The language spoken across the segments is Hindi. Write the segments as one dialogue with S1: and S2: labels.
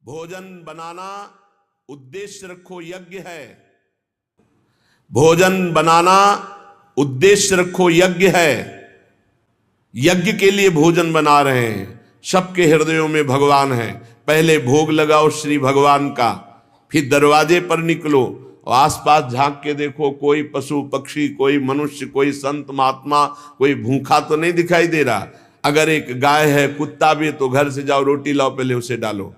S1: भोजन बनाना उद्देश्य रखो यज्ञ है। भोजन बनाना उद्देश्य रखो यज्ञ है। यज्ञ के लिए भोजन बना रहे हैं। सबके हृदयों में भगवान है। पहले भोग लगाओ श्री भगवान का, फिर दरवाजे पर निकलो और आसपास झांक के देखो, कोई पशु पक्षी, कोई मनुष्य, कोई संत महात्मा, कोई भूखा तो नहीं दिखाई दे रहा। अगर एक गाय है, कुत्ता भी है, तो घर से जाओ, रोटी लाओ, पहले उसे डालो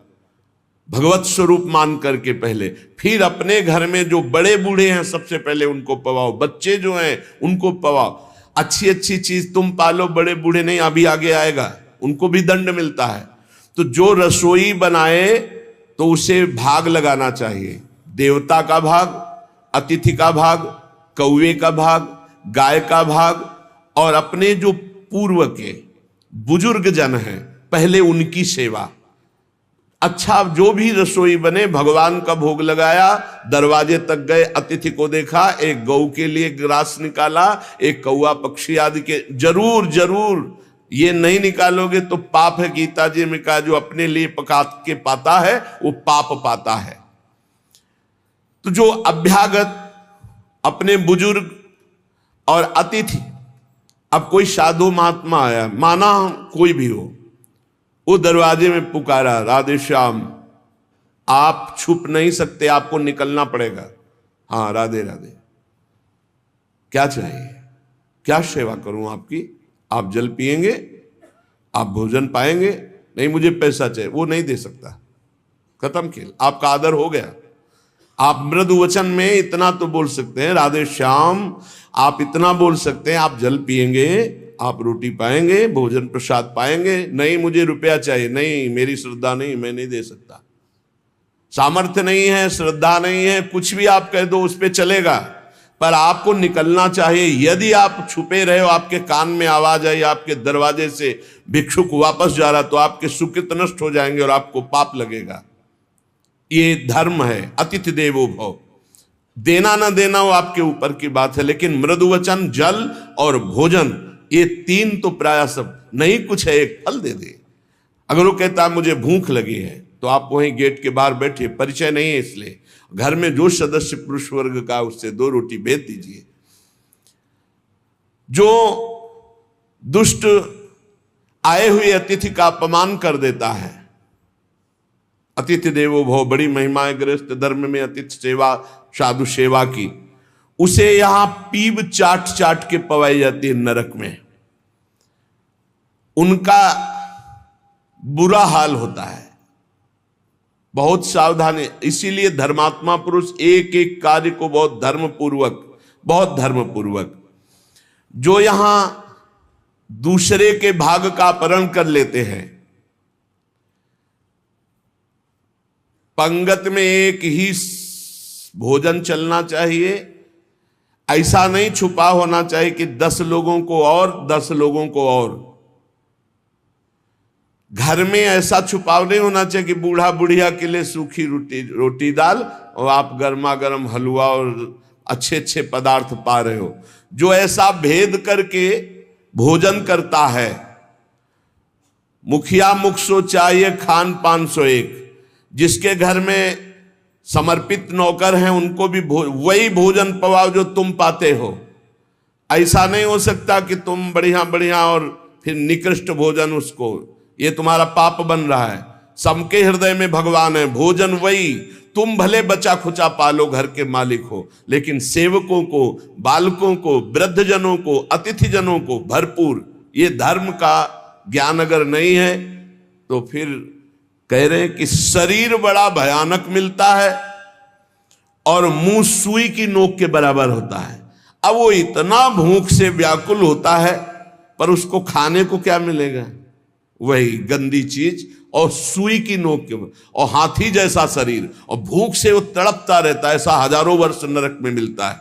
S1: भगवत स्वरूप मान करके पहले। फिर अपने घर में जो बड़े बूढ़े हैं सबसे पहले उनको पवाओ, बच्चे जो हैं उनको पवाओ। अच्छी अच्छी चीज तुम पालो, बड़े बूढ़े नहीं, अभी आगे आएगा, उनको भी दंड मिलता है। तो जो रसोई बनाए तो उसे भाग लगाना चाहिए। देवता का भाग, अतिथि का भाग, कौवे का भाग, गाय का भाग, और अपने जो पूर्व के बुजुर्ग जन हैं पहले उनकी सेवा। अच्छा, जो भी रसोई बने, भगवान का भोग लगाया, दरवाजे तक गए, अतिथि को देखा, एक गौ के लिए ग्रास निकाला, एक कौवा पक्षी आदि के, जरूर जरूर ये नहीं निकालोगे तो पाप है। गीता जी में कहा जो अपने लिए पका के पाता है वो पाप पाता है। तो जो अभ्यागत अपने बुजुर्ग और अतिथि, अब कोई साधु महात्मा आया, माना कोई भी हो, वो दरवाजे में पुकारा, राधे श्याम, आप छुप नहीं सकते, आपको निकलना पड़ेगा। हाँ, राधे राधे, क्या चाहिए, क्या सेवा करूं आपकी? आप जल पिएंगे, आप भोजन पाएंगे? नहीं, मुझे पैसा चाहिए। वो नहीं दे सकता, खत्म खेल, आपका आदर हो गया। आप मृदु वचन में इतना तो बोल सकते हैं, राधे श्याम, आप इतना बोल सकते हैं, आप जल पिएंगे, आप रोटी पाएंगे, भोजन प्रसाद पाएंगे। नहीं, मुझे रुपया चाहिए। नहीं, मेरी श्रद्धा नहीं, मैं नहीं दे सकता, सामर्थ्य नहीं है, श्रद्धा नहीं है, कुछ भी आप कह दो उस पर चलेगा, पर आपको निकलना चाहिए। यदि आप छुपे रहे हो, आपके कान में आवाज आई, आपके दरवाजे से भिक्षुक वापस जा रहा, तो आपके सुकृत नष्ट हो जाएंगे और आपको पाप लगेगा। ये धर्म है, अतिथि देवो भव। देना ना देना वो आपके ऊपर की बात है, लेकिन मृदु वचन, जल और भोजन, ये तीन तो प्राय सब नहीं, कुछ है एक फल दे दे। अगर वो कहता है मुझे भूख लगी है, तो आप वहीं गेट के बाहर बैठिए, परिचय नहीं है इसलिए, घर में जो सदस्य पुरुष वर्ग का, उससे 2 रोटी भेज दीजिए। जो दुष्ट आए हुए अतिथि का अपमान कर देता है, अतिथि देवो भव, बड़ी महिमा है गृहस्थ धर्म में अतिथि सेवा, साधु सेवा की। उसे यहां पीब चाट चाट के पवाई जाती है नरक में, उनका बुरा हाल होता है। बहुत सावधानी, इसीलिए धर्मात्मा पुरुष एक एक कार्य को बहुत धर्मपूर्वक, जो यहां दूसरे के भाग का अपहरण कर लेते हैं। पंगत में एक ही भोजन चलना चाहिए, ऐसा नहीं छुपा होना चाहिए कि 10 लोगों को और 10 लोगों को और। घर में ऐसा छुपाव नहीं होना चाहिए कि बूढ़ा बुढ़िया के लिए सूखी रोटी दाल और आप गर्मा गर्म हलवा और अच्छे अच्छे पदार्थ पा रहे हो। जो ऐसा भेद करके भोजन करता है, मुखिया मुख सो चाहिए, खान पान सो एक। जिसके घर में समर्पित नौकर हैं उनको भी वही भोजन पवाओ जो तुम पाते हो। ऐसा नहीं हो सकता कि तुम बढ़िया बढ़िया और फिर निकृष्ट भोजन उसको, ये तुम्हारा पाप बन रहा है। सबके हृदय में भगवान है, भोजन वही, तुम भले बचा खुचा पालो, घर के मालिक हो, लेकिन सेवकों को, बालकों को, वृद्धजनों को, अतिथि जनों को भरपूर। ये धर्म का ज्ञान अगर नहीं है तो फिर कह रहे हैं कि शरीर बड़ा भयानक मिलता है और मुंह सुई की नोक के बराबर होता है। अब वो इतना भूख से व्याकुल होता है, पर उसको खाने को क्या मिलेगा? वही गंदी चीज और सुई की नोक के, और हाथी जैसा शरीर, और भूख से वो तड़पता रहता है। ऐसा हजारों वर्ष नरक में मिलता है।